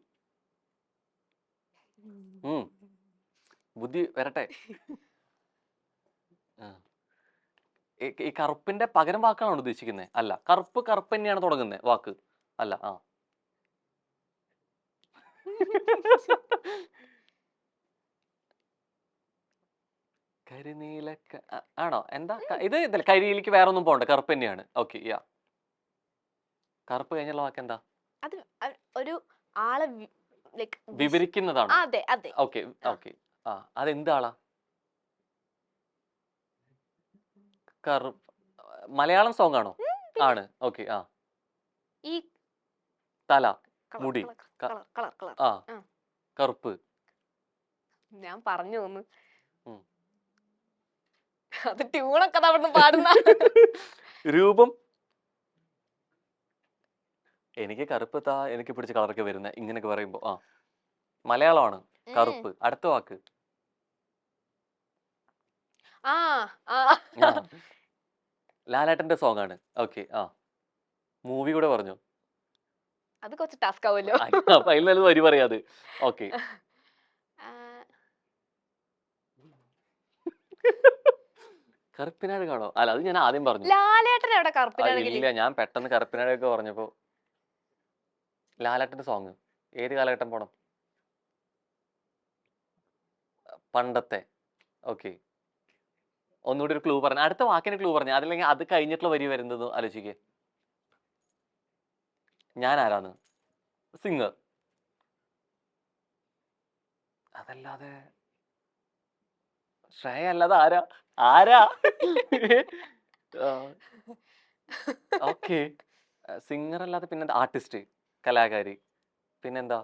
ബുദ്ധി വരട്ടെ. ഈ കറുപ്പിന്റെ പകരം വാക്കാണോ ഉദ്ദേശിക്കുന്നത്? അല്ല, കറുപ്പ് തന്നെയാണ് തുടങ്ങുന്നത് വാക്ക്. അല്ല. കരിനീല ആണോ? എന്താ ഇത്? ഇതല്ല, കരിയിലേക്ക് വേറെ ഒന്നും പോണ്ട, കറുപ്പ് തന്നെയാണ്. ഓക്കെ. കറുപ്പ് കഴിഞ്ഞുള്ള വാക്ക് എന്താ? അത് ഒരു ആളെ ലൈക്ക് വിവരിക്കുന്നതാണോ? അതെ അതെ. ഓക്കെ. അതെന്താളാ? കറുപ്പ് മലയാളം സോങ് ആണോ? ആണ്. ഓക്കെ. ഈ തല, കളർ മുടി. Colour colour colour. കറുപ്പ്. ഞാൻ പറഞ്ഞു തോന്നുന്നു. ഉം. അത് ട്യൂണൊക്കെ അവിടുന്ന് പാടുന്ന. രൂപം. എനിക്ക് കറുപ്പ് എനിക്ക് പിടിച്ച കളറൊക്കെ വരുന്നത് ഇങ്ങനെയൊക്കെ പറയുമ്പോ. മലയാളമാണ്. കറുപ്പ്. അടുത്ത വാക്ക്. ലാലേട്ടന്റെ സോങ് ആണ്. ഓക്കെ. മൂവി കൂടെ പറഞ്ഞു. അത് കുറച്ച് ടാസ്ക് ആവുമല്ലോ. അപ്പൊ അതിൽ വരി പറയാത്. ഓക്കെ. കറുപ്പിനഴകാണോ? അല്ല, അത് ഞാൻ ആദ്യം പറഞ്ഞു. ലാലേട്ടൻ എവിടെ കറുപ്പിനാണെങ്കിൽ? ഇല്ല, ഞാൻ പെട്ടെന്ന് കറുപ്പിനഴകൊക്കെ പറഞ്ഞപ്പോ. ലാലേട്ടന്റെ സോങ് ഏത് കാലഘട്ടം പോണം? പണ്ടത്തെ. ഓക്കെ. ഒന്നുകൂടി ഒരു ക്ലൂ പറഞ്ഞു. അടുത്ത വാക്കിന് ക്ലൂ പറഞ്ഞു. അതില്ലെങ്കിൽ അത് കഴിഞ്ഞിട്ടുള്ള വരി വരുന്നത് ആലോചിക്കേ. ഞാൻ ആരാന്ന്? സിംഗർ. അതല്ലാതെ ശ്രേയ അല്ലാതെ ആരാ? ഓക്കെ. സിംഗർ അല്ലാതെ പിന്നെന്താ? ആർട്ടിസ്റ്റ്, കലാകാരി, പിന്നെന്താ?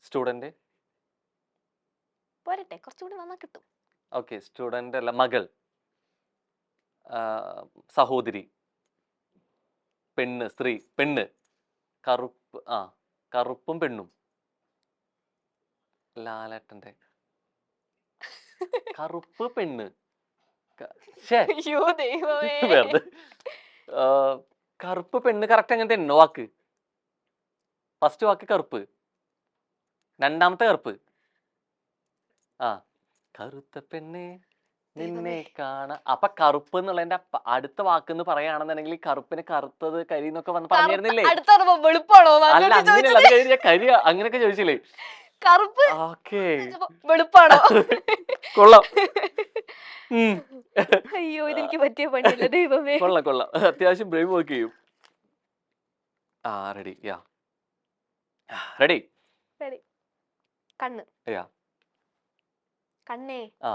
സ്റ്റുഡന്റ്. പോരട്ടെ, കുറച്ചുകൂടി നന്നാ കിട്ടും. ഓക്കെ. സ്റ്റുഡന്റ് അല്ല, മകൾ, സഹോദരി, പെണ്ണ്, സ്ത്രീ, പെണ്ണ്, കറുപ്പ്. കറുപ്പും പെണ്ണും. ലാലേട്ടന്റെ കറുപ്പ് പെണ്ണ്. അയ്യോ ദൈവമേ. വെറുതെ കറുപ്പ് പെണ്ണ് കറക്റ്റ് അങ്ങനത്തെ ഉണ്ടോ വാക്ക്? ഫസ്റ്റ് വാക്ക് കറുപ്പ്, രണ്ടാമത്തെ കറുപ്പ്. ആ കറുത്ത പെണ്ണെ നിന്നെ ദൈവമേ. കാണാ. അപ്പൊ കറുപ്പ് എന്നുള്ളതിന്റെ അടുത്ത വാക്ക് എന്ന് പറയുകയാണെന്നുണ്ടെങ്കിൽ കറുപ്പിന് കറുത്തത് കരി എന്നൊക്കെ വന്ന് പറഞ്ഞിരുന്നില്ലേ? അടുത്ത പറഞ്ഞപ്പോ വെളുപ്പാണോ അല്ല അങ്ങോട്ട് അങ്ങനെയല്ല, ചോദിച്ചത്? അത് കഴിഞ്ഞ കരി അങ്ങനെയൊക്കെ ചോദിച്ചില്ലേ? കറുപ്പ് ഓക്കേ, ചോദിച്ചപ്പോ വെളുപ്പാണോ? കൊള്ളാം. ഉം. അയ്യോ ഇതെനിക്ക് പറ്റിയ പണിയല്ല ദൈവമേ. കൊള്ളാം കൊള്ളാം, അത്യാവശ്യം ബ്രെയിൻ വർക്ക് ചെയ്യും. ആ റെഡി, യാ റെഡി, Ready. കണ്ണ്. യാ കണ്ണേ. ആ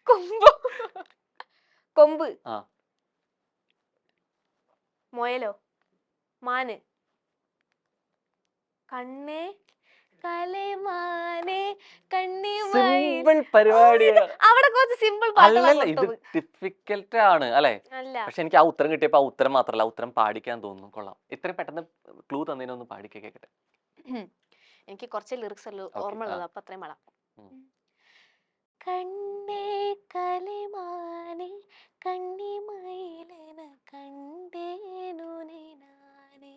കൊമ്പ്. കൊമ്പ്. ആ മുയലോ മാന്. കണ്ണേ കലമാനെ കണ്ണിമയിൽ. സിമ്പിൾ പരിപാടിയാ. അവിടെ കുറച്ച് സിമ്പിൾ അല്ലല്ല, ഇത് പാട്ടുകളാണ്. ഡിഫിക്കൽട്ട് ആണ് അല്ലെ? അല്ല പക്ഷെ എനിക്ക് ആ ഉത്തരം കിട്ടിയപ്പോ ആ ഉത്തരം മാത്രല്ല, ആ ഉത്തരം പാടിക്കാൻ തോന്നുന്നു. കൊള്ളാം, ഇത്രയും പെട്ടെന്ന് ക്ലൂ തന്നതിനൊന്ന് പാടിക്കാൻ കേക്കട്ടെ. എനിക്ക് കുറച്ച് ലിറിക്സ് Okay, ഓർമ്മ ഉള്ളത്, അപ്പൊ അത്രയും പാടാം. ഉം. കണ്ണേ കലമാനെ കണ്ണിമയിലെന കണ്ടേനു ഞാനേ.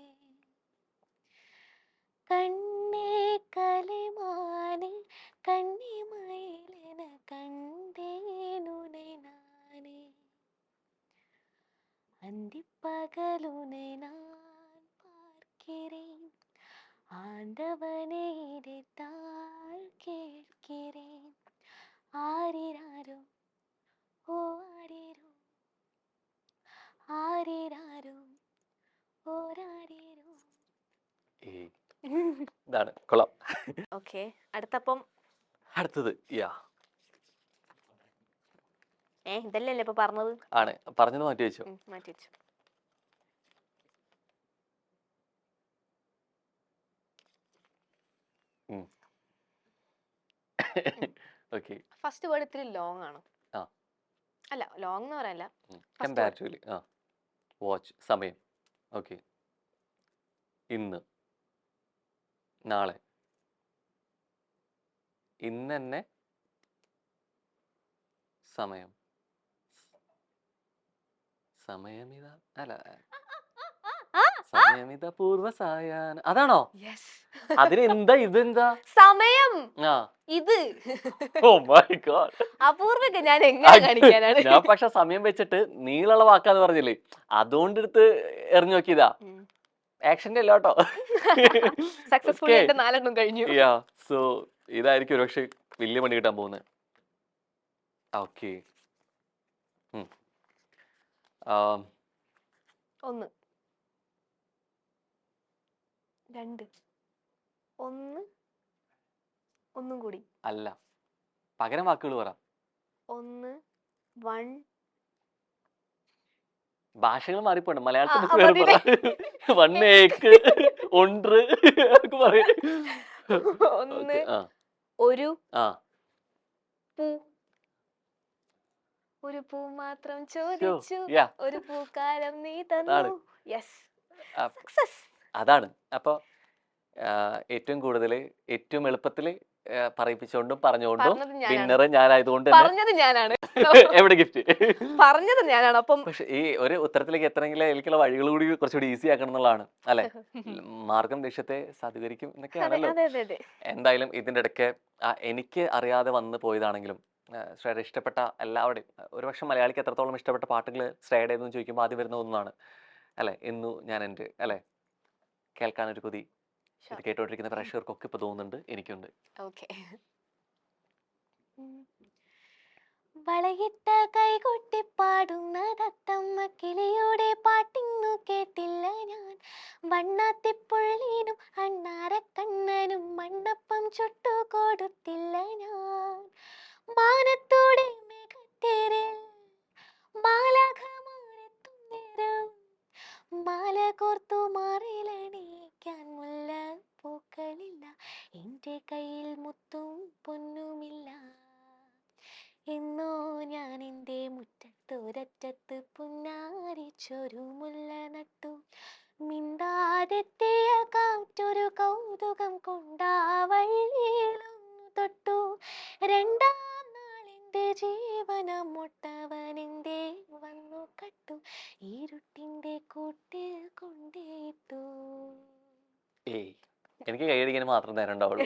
കണ്ണേ കലമാനെ കണ്ണിമയിലെന കണ്ടേനു ഞാനേ. அந்திப்பகலுனை நான் பார்க்கிறேன், ஆண்டவனை இதைத்தான் கேட்கிறேன். ஆரிராரோ ஓ ஆரிரோ, ஆரிராரோ ഓരാരിരോ. ഏയ്, ഇതാണ് കൊള്ളാം. ഓക്കെ, അടുത്തപ്പം അടുത്തത് യാ ഇതല്ലേ ഇപ്പൊ പറഞ്ഞത്? ആണ്, പറഞ്ഞത് മാറ്റി വെച്ചു. മാറ്റി വെച്ചു. ഓക്കെ, ഫസ്റ്റ് വേർഡ് ഇത്തിരി ലോങ് ആണ്. ആ. അല്ല ലോങ് എന്ന് പറയല്ല. കമ്പാരിറ്റീവ്ലി. ആ വാച്ച്, സമയം. ഓക്കെ, ഇന്ന്, നാളെ, ഇന്ന് തന്നെ, സമയം, സമയമിത അല്ല സമയമിത പൂർവസായാന, അതാണോ? അതിന് എന്താ ഇതെന്താ? സമയം. ആ ഇത് ഓ മൈ ഗോഡ്, അപൂർവൊക്കെ ഞാൻ എങ്ങനെ കാണിക്കാനാണ്? ഞാൻ പക്ഷെ സമയം വെച്ചിട്ട് നീളമുള്ള വാക്കാന്ന് പറഞ്ഞില്ലേ, അതുകൊണ്ട് എടുത്ത് എറിഞ്ഞു നോക്കിയതാ. ആക്ഷന്റെ അല്ല കേട്ടോ. സക്സസ്ഫുള്ളി എന്റെ 4 എണ്ണം കഴിഞ്ഞു. യാ, സോ ഇതായിരിക്കും ഒരുപക്ഷെ വലിയ പണി കിട്ടാൻ പോകുന്നത്. ഓക്കെ, 1 2 1 ഒന്നും കൂടി. അല്ല, പകരം വാക്കുകൾ പറ. 1 1 ഭാഷകൾ മാറിപ്പോണ്ട്, മലയാളത്തിൽ ആ, വേറെ പറ. മതില്ലേ? വണ്ണേക്ക് ഒன்று പറയും. ഒന്ന് ആ ഒരു ആ പൂ, ഒരു പൂ മാത്രം ചോദിച്ചു, യാ, ഒരു പൂക്കാലം നീ അതാണ്. തന്നു. Yes, success. അതാണ്. അപ്പൊ ഏറ്റവും കൂടുതൽ ഏറ്റവും എളുപ്പത്തില് പറയിപ്പിച്ചുകൊണ്ടും പറഞ്ഞുകൊണ്ടും പറഞ്ഞത് ഞാനാണ്. വിന്നർ ഞാനായതുകൊണ്ട് തന്നെ പറഞ്ഞത് ഞാനാണ്. എവിടെ ഗിഫ്റ്റ്. പറഞ്ഞത് ഞാനാണ്. അപ്പം പക്ഷെ ഈ ഒരു ഉത്തരത്തിലേക്ക് എത്തണമെങ്കിൽ എനിക്കുള്ള വഴികൾ കൂടി കുറച്ചുകൂടി ഈസി ആക്കണം എന്നുള്ളതാണ് അല്ലെ? മാർഗം ലക്ഷ്യത്തെ സാധൂകരിക്കും എന്നൊക്കെയാണല്ലോ. അതെ അതെ അതെ. എന്തായാലും ഇതിന്റെ ഇടയ്ക്ക് എനിക്ക് അറിയാതെ വന്നു പോയതാണെങ്കിലും ശ്രേയുടെ ഇഷ്ടപ്പെട്ട എല്ലാവരുടെയും, ഒരുപക്ഷെ മലയാളിക്ക് എത്രത്തോളം ഇഷ്ടപ്പെട്ട പാട്ടുകൾ ശ്രേയുടെ എന്ന് ചോദിക്കുമ്പോൾ ആദ്യം വരുന്ന ഒന്നാണ് അല്ലെ, എന്നു ഞാൻ എൻ്റെ അല്ലെ, കേൾക്കാനൊരു കൊതി. ഇത് കേട്ടോണ്ടിരിക്കുന്ന പ്രേക്ഷകർക്കൊക്കെ ഇപ്പൊ തോന്നുന്നുണ്ട്, എനിക്കുണ്ട്. ഓക്കെ. വളയിട്ട കൈകൊട്ടി പാടുന്ന തത്തമ്മ കിളിയുടെ പാട്ടിന്നു കേട്ടില്ല ഞാൻ. വണ്ണാത്തിപ്പുള്ളിനും അണ്ണാരക്കണ്ണനും മണ്ണപ്പം ചുട്ടു കൊടുത്തില്ല ഞാൻ. മാനത്തോടെ മേഘത്തേരിൽ മാലാഖമാരെത്തും നേരം, മാല കോർത്തു മാറിലണിയിക്കാൻ മുല്ല പൂക്കളില്ല, എൻ്റെ കയ്യിൽ മുത്തും പൊന്നുമില്ല. എന്നോ ഞാൻ എൻ്റെ മുറ്റത്തൊരറ്റത്ത് പുന്നാരിച്ചൊരു മുല്ല നട്ടു. മിണ്ടാതെത്തിയ കാറ്റൊരു കൗതുകം കൊണ്ടാവള്ളിയിലൊന്നു തൊട്ടു. രണ്ടാം നാൾ എൻ്റെ ജീവനം മുട്ട എനിക്ക് കൈയടിക്കാൻ മാത്രം നേരം ഉണ്ടാവുള്ളൂ